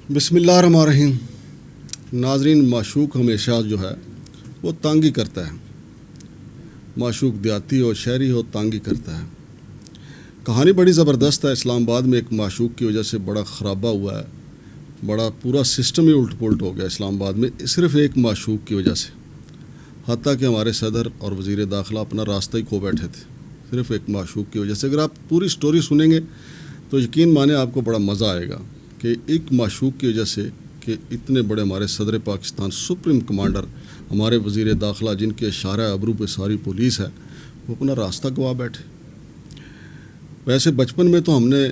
بسم اللہ الرحمن الرحیم۔ ناظرین، معشوق ہمیشہ جو ہے وہ تانگی کرتا ہے، معشوق دیہاتی ہو شہری ہو تانگی کرتا ہے۔ کہانی بڑی زبردست ہے۔ اسلام آباد میں ایک معشوق کی وجہ سے بڑا خرابہ ہوا ہے، بڑا پورا سسٹم ہی الٹ پلٹ ہو گیا اسلام آباد میں، صرف ایک معشوق کی وجہ سے۔ حتیٰ کہ ہمارے صدر اور وزیر داخلہ اپنا راستہ ہی کھو بیٹھے تھے، صرف ایک معشوق کی وجہ سے۔ اگر آپ پوری سٹوری سنیں گے تو یقین مانیں آپ کو بڑا مزہ آئے گا کہ ایک معشوق کی وجہ سے کہ اتنے بڑے ہمارے صدر پاکستان، سپریم کمانڈر، ہمارے وزیر داخلہ جن کے اشارہ ابرو پہ ساری پولیس ہے، وہ اپنا راستہ گوا بیٹھے۔ ویسے بچپن میں تو ہم نے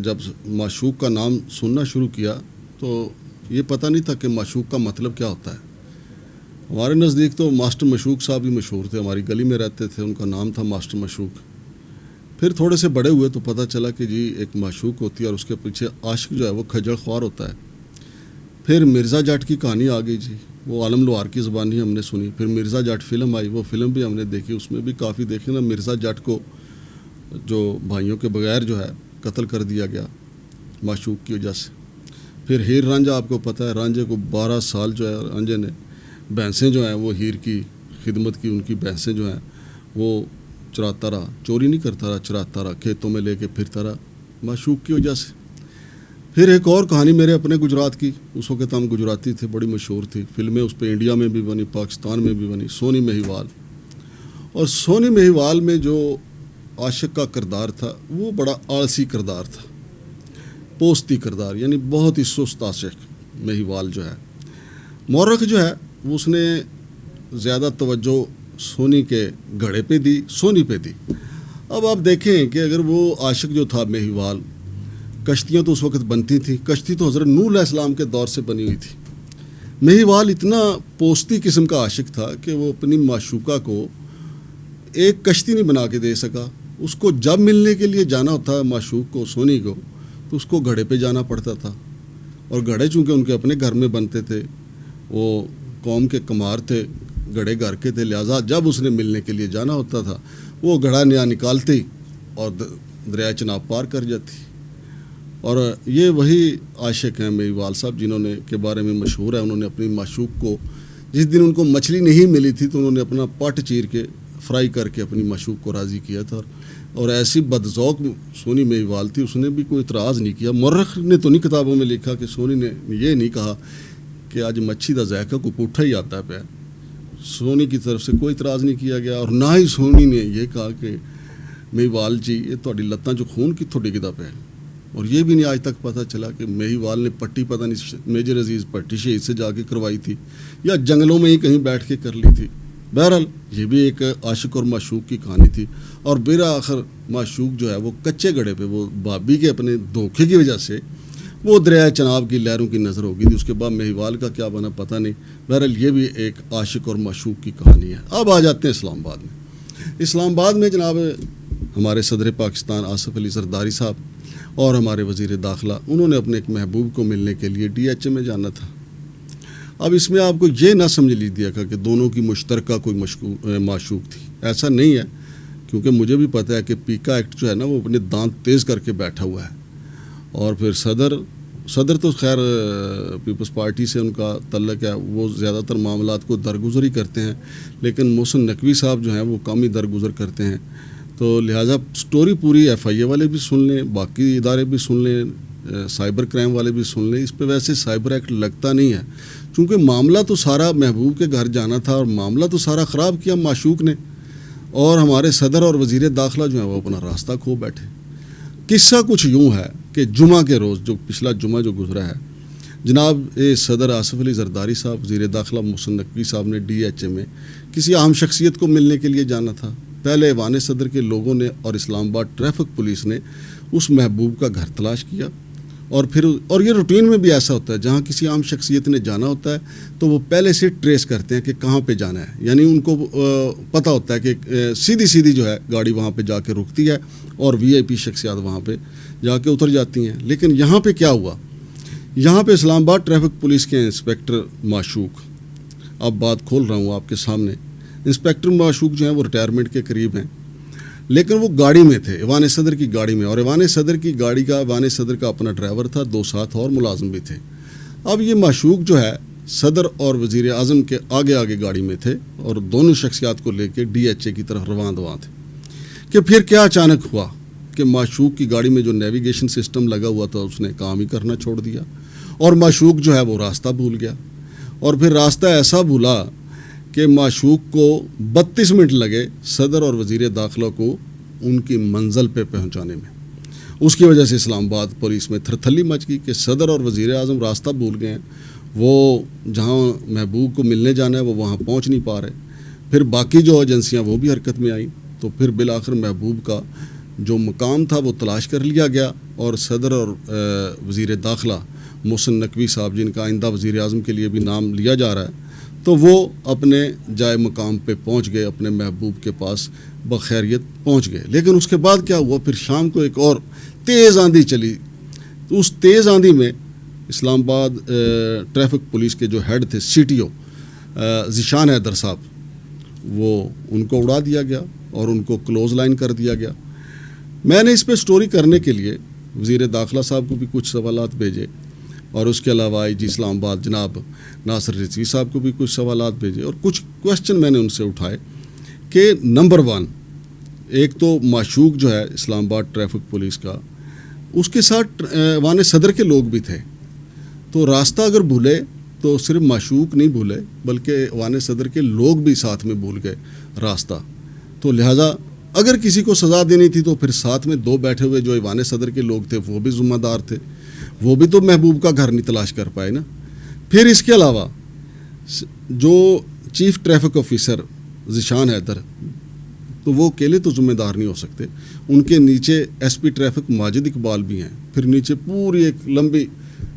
جب معشوق کا نام سننا شروع کیا تو یہ پتہ نہیں تھا کہ معشوق کا مطلب کیا ہوتا ہے۔ ہمارے نزدیک تو ماسٹر مشوق صاحب ہی مشہور تھے، ہماری گلی میں رہتے تھے، ان کا نام تھا ماسٹر مشوق۔ پھر تھوڑے سے بڑے ہوئے تو پتہ چلا کہ جی ایک معشوق ہوتی ہے اور اس کے پیچھے عاشق جو ہے وہ کھجڑ خوار ہوتا ہے۔ پھر مرزا جٹ کی کہانی آ گئی جی، وہ عالم لوہار کی زبانی ہم نے سنی۔ پھر مرزا جٹ فلم آئی، وہ فلم بھی ہم نے دیکھی، اس میں بھی کافی دیکھی نا، مرزا جٹ کو جو بھائیوں کے بغیر جو ہے قتل کر دیا گیا معشوق کی وجہ سے۔ پھر ہیر رانجھا آپ کو پتہ ہے، رانجھے کو 12 سال جو ہے رانجھے نے بھینسیں جو ہیں وہ ہیر کی خدمت کی، ان کی بھینسیں جو ہیں وہ چراتا رہا، چوری نہیں کرتا رہا، چراتا رہا، کھیتوں میں لے کے پھرتا رہا معشوق کی وجہ سے۔ پھر ایک اور کہانی میرے اپنے گجرات کی، اس وقت ہم گجراتی تھے، بڑی مشہور تھی، فلمیں اس پہ انڈیا میں بھی بنی، پاکستان میں بھی بنی، سونی مہیوال۔ اور سونی مہیوال میں جو عاشق کا کردار تھا وہ بڑا آلسی کردار تھا، پوستی کردار، یعنی بہت ہی سست عاشق مہیوال جو ہے۔ مورخ جو ہے وہ اس نے زیادہ توجہ سونی کے گھڑے پہ دی، سونی پہ دی۔ اب آپ دیکھیں کہ اگر وہ عاشق جو تھا مہیوال، کشتیاں تو اس وقت بنتی تھیں، کشتی تو حضرت نوح علیہ السلام کے دور سے بنی ہوئی تھی۔ مہیوال اتنا پوستی قسم کا عاشق تھا کہ وہ اپنی معشوقہ کو ایک کشتی نہیں بنا کے دے سکا۔ اس کو جب ملنے کے لیے جانا ہوتا معشوق کو، سونی کو، تو اس کو گھڑے پہ جانا پڑتا تھا۔ اور گھڑے چونکہ ان کے اپنے گھر میں بنتے تھے، وہ قوم کے کمار تھے، گھڑے گھر کے تھے، لہٰذا جب اس نے ملنے کے لیے جانا ہوتا تھا وہ گھڑا نیا نکالتی اور دریائے چناب پار کر جاتی۔ اور یہ وہی عاشق ہیں مہیوال صاحب جنہوں نے کے بارے میں مشہور ہے، انہوں نے اپنی معشوق کو، جس دن ان کو مچھلی نہیں ملی تھی تو انہوں نے اپنا پٹ چیر کے فرائی کر کے اپنی معشوق کو راضی کیا تھا۔ اور ایسی بدذوق سونی مہیوال تھی، اس نے بھی کوئی اعتراض نہیں کیا۔ مورخ نے تو نہیں کتابوں میں لکھا کہ سونی نے یہ نہیں کہا کہ آج مچھی دا ذائقہ کو پوٹھا ہی آتا پہ۔ سونی کی طرف سے کوئی اعتراض نہیں کیا گیا، اور نہ ہی سونی نے یہ کہا کہ مہیوال جی یہ تہاڈی لتاں جو خون کتھوں ڈگدا پہ۔ اور یہ بھی نہیں آج تک پتہ چلا کہ مہیوال نے پٹی پتہ نہیں میجر عزیز پٹی شہید سے جا کے کروائی تھی یا جنگلوں میں ہی کہیں بیٹھ کے کر لی تھی۔ بہرحال یہ بھی ایک عاشق اور معشوق کی کہانی تھی۔ اور بالآخر معشوق جو ہے وہ کچے گھڑے پہ، وہ بابی کے اپنے دھوکے کی وجہ سے وہ دریائے چناب کی لہروں کی نظر ہو گئی تھی۔ اس کے بعد مہیوال کا کیا بنا پتہ نہیں۔ بہرحال یہ بھی ایک عاشق اور معشوق کی کہانی ہے۔ اب آ جاتے ہیں اسلام آباد میں۔ اسلام آباد میں جناب ہمارے صدر پاکستان آصف علی زرداری صاحب اور ہمارے وزیر داخلہ، انہوں نے اپنے ایک محبوب کو ملنے کے لیے DHA میں جانا تھا۔ اب اس میں آپ کو یہ نہ سمجھ لیجیے گا کہ دونوں کی مشترکہ کوئی معشوق تھی، ایسا نہیں ہے، کیونکہ مجھے بھی پتہ ہے کہ پیکا ایکٹ جو ہے نا وہ اپنے دانت تیز کر کے بیٹھا ہوا ہے۔ اور پھر صدر تو خیر پیپلز پارٹی سے ان کا تعلق ہے، وہ زیادہ تر معاملات کو درگزر ہی کرتے ہیں، لیکن محسن نقوی صاحب جو ہیں وہ کم ہی درگزر کرتے ہیں۔ تو لہٰذا سٹوری پوری FIA والے بھی سن لیں، باقی ادارے بھی سن لیں، سائبر کرائم والے بھی سن لیں۔ اس پہ ویسے سائبر ایکٹ لگتا نہیں ہے، چونکہ معاملہ تو سارا محبوب کے گھر جانا تھا اور معاملہ تو سارا خراب کیا معشوق نے، اور ہمارے صدر اور وزیر داخلہ جو ہیں وہ اپنا راستہ کھو بیٹھے۔ قصہ کچھ یوں ہے کہ جمعہ کے روز، جو پچھلا جمعہ جو گزرا ہے، جناب صدر آصف علی زرداری صاحب، وزیر داخلہ محسن نقوی صاحب نے DHA میں کسی عام شخصیت کو ملنے کے لیے جانا تھا۔ پہلے ایوان صدر کے لوگوں نے اور اسلام آباد ٹریفک پولیس نے اس محبوب کا گھر تلاش کیا، اور یہ روٹین میں بھی ایسا ہوتا ہے، جہاں کسی عام شخصیت نے جانا ہوتا ہے تو وہ پہلے سے ٹریس کرتے ہیں کہ کہاں پہ جانا ہے، یعنی ان کو پتہ ہوتا ہے کہ سیدھی جو ہے گاڑی وہاں پہ جا کے رکتی ہے اور VIP شخصیات وہاں پہ جا کے اتر جاتی ہیں۔ لیکن یہاں پہ کیا ہوا، یہاں پہ اسلام آباد ٹریفک پولیس کے انسپیکٹر معشوق، اب بات کھول رہا ہوں آپ کے سامنے، انسپیکٹر معشوق جو ہیں وہ ریٹائرمنٹ کے قریب ہیں، لیکن وہ گاڑی میں تھے، ایوان صدر کی گاڑی میں، اور ایوان صدر کی گاڑی کا ایوان صدر کا اپنا ڈرائیور تھا، 2 ساتھ اور ملازم بھی تھے۔ اب یہ معشوق جو ہے صدر اور وزیر اعظم کے آگے آگے گاڑی میں تھے اور دونوں شخصیات کو لے کے ڈی ایچ اے کی طرف رواں تھے کہ پھر کیا اچانک ہوا کہ معشوق کی گاڑی میں جو نیویگیشن سسٹم لگا ہوا تھا اس نے کام ہی کرنا چھوڑ دیا اور معشوق جو ہے وہ راستہ بھول گیا، اور پھر راستہ ایسا بھولا کہ معشوق کو 32 منٹ لگے صدر اور وزیر داخلہ کو ان کی منزل پہ پہنچانے میں۔ اس کی وجہ سے اسلام آباد پولیس میں تھرتھلی مچ گئی کہ صدر اور وزیر اعظم راستہ بھول گئے ہیں، وہ جہاں محبوب کو ملنے جانا ہے وہ وہاں پہنچ نہیں پا رہے۔ پھر باقی جو ایجنسیاں وہ بھی حرکت میں آئیں، تو پھر بالآخر محبوب کا جو مقام تھا وہ تلاش کر لیا گیا، اور صدر اور وزیر داخلہ محسن نقوی صاحب، جن کا آئندہ وزیر اعظم کے لیے بھی نام لیا جا رہا ہے، تو وہ اپنے جائے مقام پہ پہنچ گئے، اپنے محبوب کے پاس بخیریت پہنچ گئے۔ لیکن اس کے بعد کیا ہوا، پھر شام کو ایک اور تیز آندھی چلی، تو اس تیز آندھی میں اسلام آباد ٹریفک پولیس کے جو ہیڈ تھے C T O Zeeshan Haider صاحب، وہ ان کو اڑا دیا گیا اور ان کو کلوز لائن کر دیا گیا۔ میں نے اس پہ سٹوری کرنے کے لیے وزیر داخلہ صاحب کو بھی کچھ سوالات بھیجے، اور اس کے علاوہ آئی جی اسلام آباد جناب ناصر رضوی صاحب کو بھی کچھ سوالات بھیجے، اور کچھ کوشچن میں نے ان سے اٹھائے کہ نمبر 1، ایک تو معشوق جو ہے اسلام آباد ٹریفک پولیس کا، اس کے ساتھ وہاں صدر کے لوگ بھی تھے، تو راستہ اگر بھولے تو صرف معشوق نہیں بھولے بلکہ وہاں صدر کے لوگ بھی ساتھ میں بھول گئے راستہ، تو لہٰذا اگر کسی کو سزا دینی تھی تو پھر ساتھ میں 2 بیٹھے ہوئے جو ایوان صدر کے لوگ تھے وہ بھی ذمہ دار تھے، وہ بھی تو محبوب کا گھر نہیں تلاش کر پائے نا۔ پھر اس کے علاوہ جو chief traffic officer Zeeshan Haider, تو وہ اکیلے تو ذمہ دار نہیں ہو سکتے، ان کے نیچے S P traffic Majid Iqbal بھی ہیں، پھر نیچے پوری ایک لمبی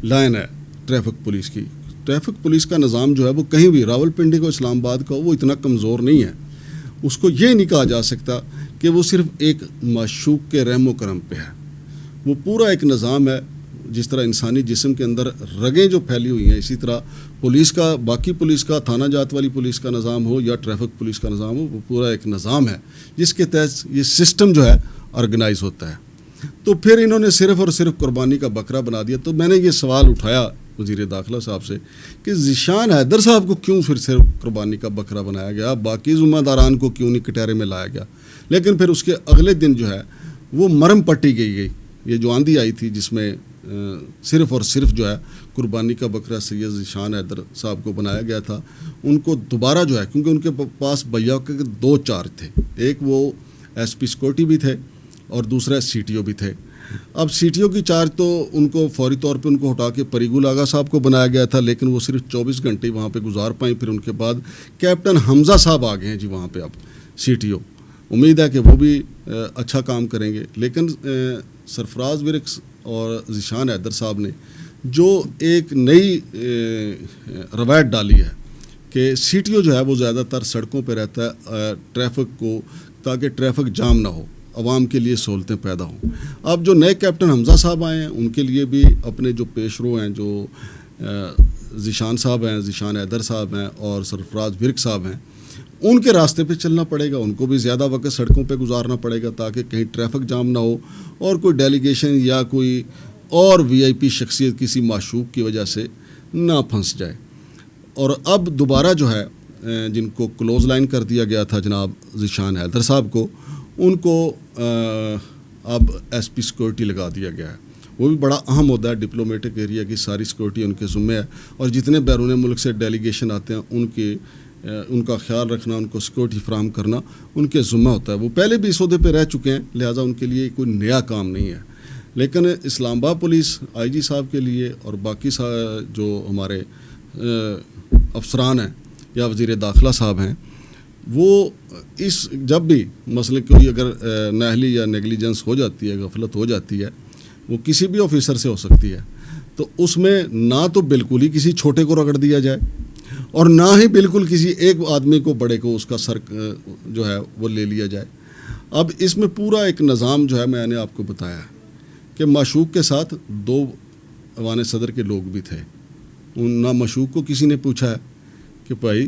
لائن ہے ٹریفک پولیس کی۔ ٹریفک پولیس کا نظام جو ہے وہ کہیں بھی راولپنڈی کو اسلام آباد کا وہ اتنا کمزور نہیں ہے، اس کو یہ نہیں کہا جا سکتا کہ وہ صرف ایک معشوق کے رحم و کرم پہ ہے، وہ پورا ایک نظام ہے۔ جس طرح انسانی جسم کے اندر رگیں جو پھیلی ہوئی ہیں، اسی طرح پولیس کا، باقی پولیس کا، تھانہ جات والی پولیس کا نظام ہو یا ٹریفک پولیس کا نظام ہو، وہ پورا ایک نظام ہے جس کے تحت یہ سسٹم جو ہے آرگنائز ہوتا ہے۔ تو پھر انہوں نے صرف اور صرف قربانی کا بکرا بنا دیا۔ تو میں نے یہ سوال اٹھایا وزیر داخلہ صاحب سے کہ ذیشان حیدر صاحب کو کیوں پھر صرف قربانی کا بکرا بنایا گیا، باقی ذمہ داران کو کیوں نہیں کٹہرے میں لایا گیا؟ لیکن پھر اس کے اگلے دن جو ہے وہ مرم پٹی گئی، یہ جو آندھی آئی تھی جس میں صرف اور صرف جو ہے قربانی کا بکرا سید ذیشان حیدر صاحب کو بنایا گیا تھا، ان کو دوبارہ جو ہے، کیونکہ ان کے پاس بھیا کے 2 چارج تھے، ایک وہ ایس پی سیکورٹی بھی تھے اور دوسرا سی ٹی او بھی تھے۔ اب سی ٹی او کی چارج تو ان کو فوری طور پہ ان کو ہٹا کے پریگل آغا صاحب کو بنایا گیا تھا، لیکن وہ صرف 24 گھنٹے وہاں پہ گزار پائیں۔ پھر ان کے بعد کیپٹن حمزہ صاحب آ گئے ہیں جی وہاں پہ اب سی ٹی او، امید ہے کہ وہ بھی اچھا کام کریں گے۔ لیکن سرفراز ورکس اور ذیشان حیدر صاحب نے جو ایک نئی روایت ڈالی ہے کہ سی ٹی او جو ہے وہ زیادہ تر سڑکوں پہ رہتا ہے ٹریفک کو، تاکہ ٹریفک جام نہ ہو، عوام کے لیے سہولتیں پیدا ہوں۔ اب جو نئے کیپٹن حمزہ صاحب آئے ہیں ان کے لیے بھی اپنے جو پیش رو ہیں، جو ذیشان صاحب ہیں، ذیشان حیدر صاحب ہیں اور سرفراز ورک صاحب ہیں، ان کے راستے پہ چلنا پڑے گا، ان کو بھی زیادہ وقت سڑکوں پہ گزارنا پڑے گا تاکہ کہیں ٹریفک جام نہ ہو اور کوئی ڈیلیگیشن یا کوئی اور وی آئی پی شخصیت کسی معشوق کی وجہ سے نہ پھنس جائے۔ اور اب دوبارہ جو ہے جن کو کلوز لائن کر دیا گیا تھا جناب ذیشان حیدر صاحب کو، ان کو اب ایس پی سیکورٹی لگا دیا گیا ہے۔ وہ بھی بڑا اہم ہوتا ہے، ڈپلومیٹک ایریا کی ساری سیکورٹی ان کے ذمہ ہے، اور جتنے بیرون ملک سے ڈیلیگیشن آتے ہیں ان کا خیال رکھنا، ان کو سیکورٹی فراہم کرنا ان کے ذمہ ہوتا ہے۔ وہ پہلے بھی اس عہدے پہ رہ چکے ہیں، لہٰذا ان کے لیے کوئی نیا کام نہیں ہے۔ لیکن اسلام آباد پولیس آئی جی صاحب کے لیے اور باقی جو ہمارے افسران ہیں یا وزیر داخلہ صاحب ہیں، وہ جب بھی مثلا کوئی اگر نااہلی یا نیگلیجنس ہو جاتی ہے، غفلت ہو جاتی ہے، وہ کسی بھی آفیسر سے ہو سکتی ہے، تو اس میں نہ تو بالکل ہی کسی چھوٹے کو رگڑ دیا جائے اور نہ ہی بالکل کسی ایک آدمی کو، بڑے کو، اس کا سر جو ہے وہ لے لیا جائے۔ اب اس میں پورا ایک نظام جو ہے میں نے آپ کو بتایا ہے کہ معشوق کے ساتھ 2 ایوان صدر کے لوگ بھی تھے۔ نہ معشوق کو کسی نے پوچھا ہے کہ بھائی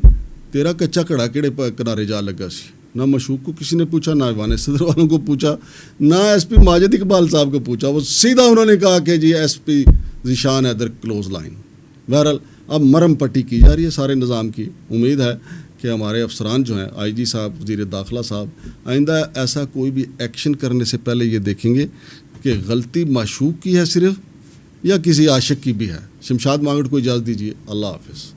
تیرا کچا کڑا کیڑے کنارے جا لگا سی، نہ معشوق کو کسی نے پوچھا، نہ ایوان صدر والوں کو پوچھا، نہ ایس پی ماجد اقبال صاحب کو پوچھا۔ وہ سیدھا انہوں نے کہا کہ جی S P Zeeshan Haider close line, بہرحال اب مرم پٹی کی جا رہی ہے سارے نظام کی. امید ہے کہ ہمارے افسران جو ہیں آئی جی صاحب وزیر داخلہ صاحب آئندہ ایسا کوئی بھی ایکشن کرنے سے پہلے یہ دیکھیں گے کہ غلطی معشوق کی ہے صرف یا کسی عاشق کی بھی ہے. شمشاد مانگڑ کو اجازت دیجیے. اللہ حافظ.